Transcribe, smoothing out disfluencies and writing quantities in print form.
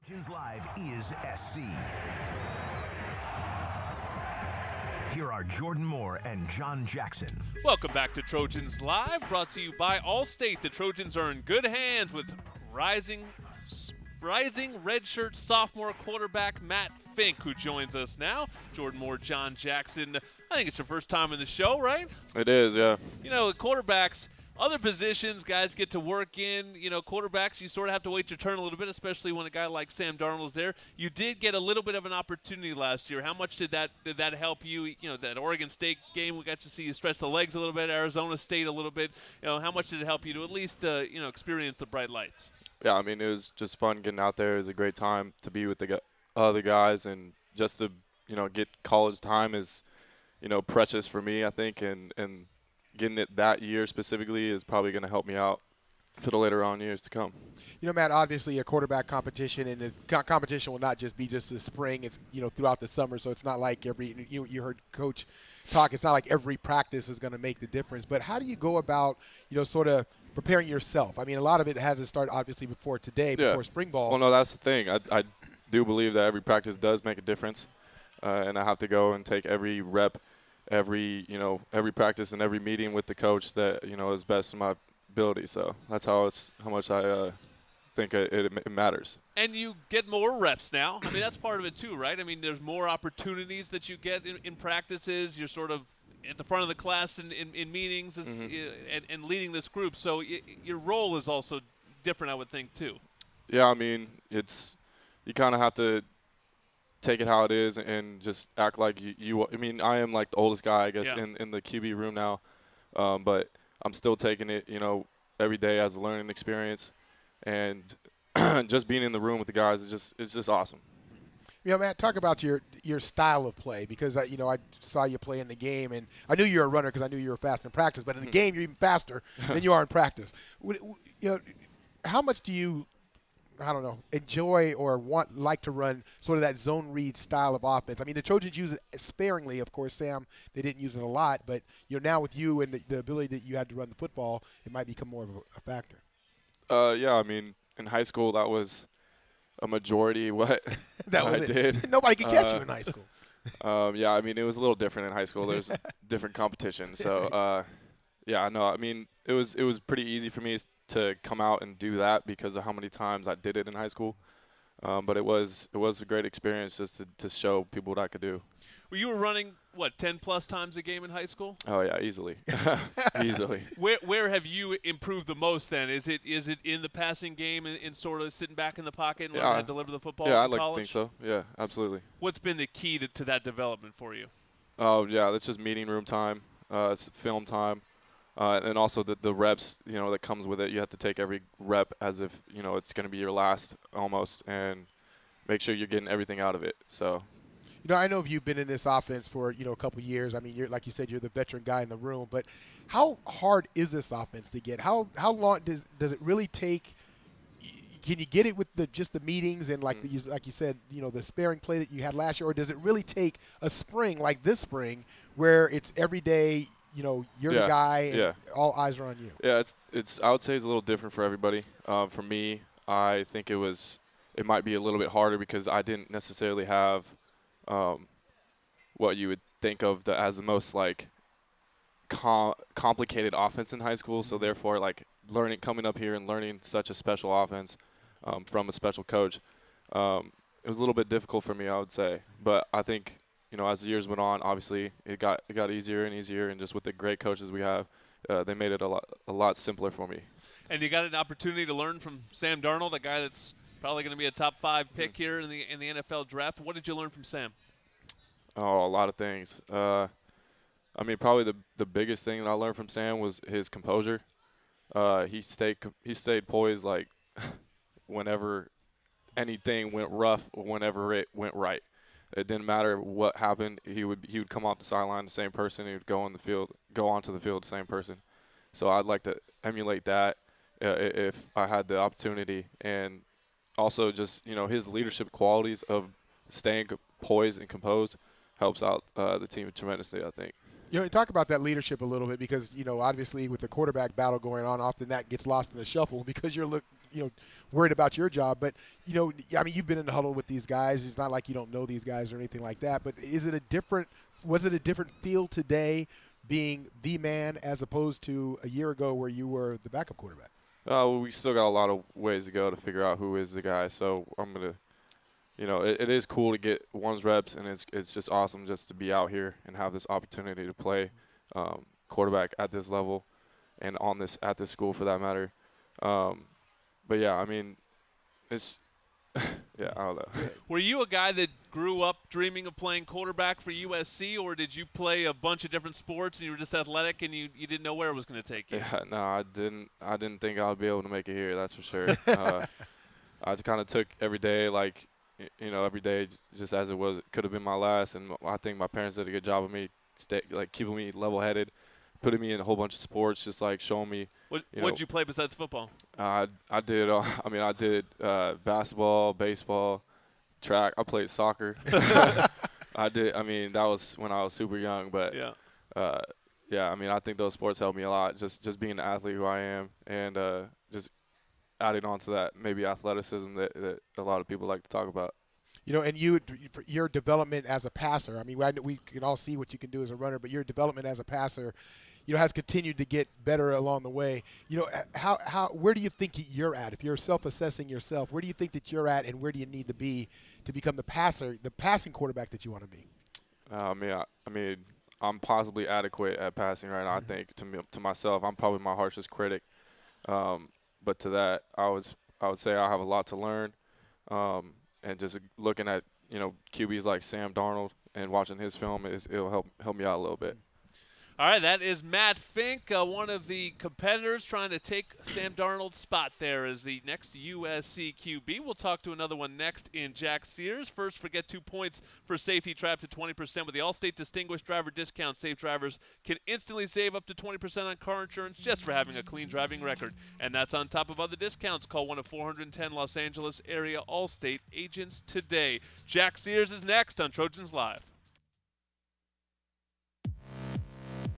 Trojans Live is SC. Here are Jordan Moore and John Jackson. Welcome back to Trojans Live, brought to you by Allstate. The Trojans are in good hands with rising redshirt sophomore quarterback Matt Fink, who joins us now. Jordan Moore, John Jackson. I think it's your first time in the show, right? It is, yeah. You know, the quarterbacks, other positions, guys get to work in. You know, quarterbacks, you sort of have to wait your turn a little bit, especially when a guy like Sam Darnold's there. You did get a little bit of an opportunity last year. How much did that help you? You know, that Oregon State game, we got to see you stretch the legs a little bit. Arizona State a little bit. You know, how much did it help you to at least experience the bright lights? Yeah, I mean, it was just fun getting out there. It was a great time to be with the other guys, and just to get college time is precious for me, I think, and getting it that year specifically is probably going to help me out for the later on years to come. You know, Matt, obviously a quarterback competition, and the competition will not just be just the spring. It's, throughout the summer, so it's not like you heard Coach talk, it's not like every practice is going to make the difference. But how do you go about, sort of preparing yourself? I mean, a lot of it has to start obviously before today, before spring ball. Well, no, that's the thing. I do believe that every practice does make a difference, and I have to go and take every rep, every practice and every meeting with the coach that is best in my ability. So that's how much I think it matters. And you get more reps now. I mean, that's part of it too, right? I mean, there's more opportunities that you get in practices. You're sort of at the front of the class in meetings and leading this group. So your role is also different, I would think, too. Yeah, I mean, you kind of have to take it how it is and just act like you I mean, I am like the oldest guy, I guess, in the QB room now, but I'm still taking it, every day as a learning experience, and just being in the room with the guys it's just awesome. Matt, talk about your style of play, because I saw you play in the game, and I knew you were a runner because I knew you were fast in practice, but in the game you're even faster than you are in practice. How much do you enjoy or like to run sort of that zone read style of offense? I mean, the Trojans use it sparingly, of course. Sam, they didn't use it a lot, but now with you and the ability that you had to run the football, it might become more of a factor. Yeah, I mean, in high school that was a majority what I did. Nobody could catch you in high school. Yeah, I mean, it was a little different in high school. There's different competition. So, yeah, no, I mean, it was pretty easy for me to come out and do that because of how many times I did it in high school. But it was a great experience just to show people what I could do. Well, you were running, 10-plus times a game in high school? Oh, yeah, easily. Easily. Where have you improved the most then? Is it in the passing game and sort of sitting back in the pocket and learning how to deliver the football in college? Yeah, I'd like to think so. Yeah, absolutely. What's been the key to that development for you? Oh, yeah, that's just meeting room time. It's film time. And also the reps, that comes with it. You have to take every rep as if, it's going to be your last almost, and make sure you're getting everything out of it. So, I know you've been in this offense for, a couple years. I mean, you're, like you said, you're the veteran guy in the room. But how hard is this offense to get? How long does it really take? Can you get it with just the meetings and like you said, the sparing play that you had last year, or does it really take a spring like this spring where it's every day? You're the guy, and all eyes are on you. Yeah, it's. I would say it's a little different for everybody. For me, I think it might be a little bit harder because I didn't necessarily have what you would think of as the most complicated offense in high school. So therefore, coming up here and learning such a special offense from a special coach, it was a little bit difficult for me, I would say. But I think, as the years went on, obviously it got easier and easier, and just with the great coaches we have, they made it a lot simpler for me. And you got an opportunity to learn from Sam Darnold, a guy that's probably going to be a top 5 pick here in the NFL draft. What did you learn from Sam? Oh, a lot of things. I mean, probably the biggest thing that I learned from Sam was his composure. He stayed poised whenever anything went rough or whenever it went right. It didn't matter what happened. He would come off the sideline the same person. He would go onto the field the same person. So I'd like to emulate that if I had the opportunity, and also just his leadership qualities of staying poised and composed helps out the team tremendously, I think. Talk about that leadership a little bit, because obviously with the quarterback battle going on, often that gets lost in the shuffle because you're worried about your job. But I mean, you've been in the huddle with these guys. It's not like you don't know these guys or anything like that. But was it a different feel today, being the man as opposed to a year ago where you were the backup quarterback? Well, we still got a lot of ways to go to figure out who is the guy. So I'm gonna. It is cool to get one's reps, and it's just awesome just to be out here and have this opportunity to play quarterback at this level and at this school for that matter. But yeah, I mean, it's yeah, I don't know. Were you a guy that grew up dreaming of playing quarterback for USC, or did you play a bunch of different sports and you were just athletic and you didn't know where it was going to take you? Yeah, no, I didn't think I would be able to make it here. That's for sure. I kind of took every day every day just as it was. It could have been my last, and I think my parents did a good job of me keeping me level-headed, putting me in a whole bunch of sports, just like showing me. What did you play besides football? I did. I did basketball, baseball, track. I played soccer. I did. I mean, that was when I was super young, but yeah. I mean, I think those sports helped me a lot. Just being the athlete who I am, and just adding on to that, maybe athleticism that a lot of people like to talk about. And your development as a passer, I mean, we can all see what you can do as a runner, but your development as a passer, has continued to get better along the way. Where do you think you're at? If you're self-assessing yourself, where do you think that you're at, and where do you need to be to become the passing quarterback that you want to be? I mean, I'm possibly adequate at passing right now. I think to myself, I'm probably my harshest critic. But to that, I would say I have a lot to learn, and just looking at QBs like Sam Darnold and watching his film it'll help me out a little bit. All right, that is Matt Fink, one of the competitors trying to take Sam Darnold's spot there as the next USC QB. We'll talk to another one next in Jack Sears. First, forget 2 points for safety trap to 20% with the Allstate Distinguished Driver Discount. Safe drivers can instantly save up to 20% on car insurance just for having a clean driving record. And that's on top of other discounts. Call one of 410 Los Angeles area Allstate agents today. Jack Sears is next on Trojans Live.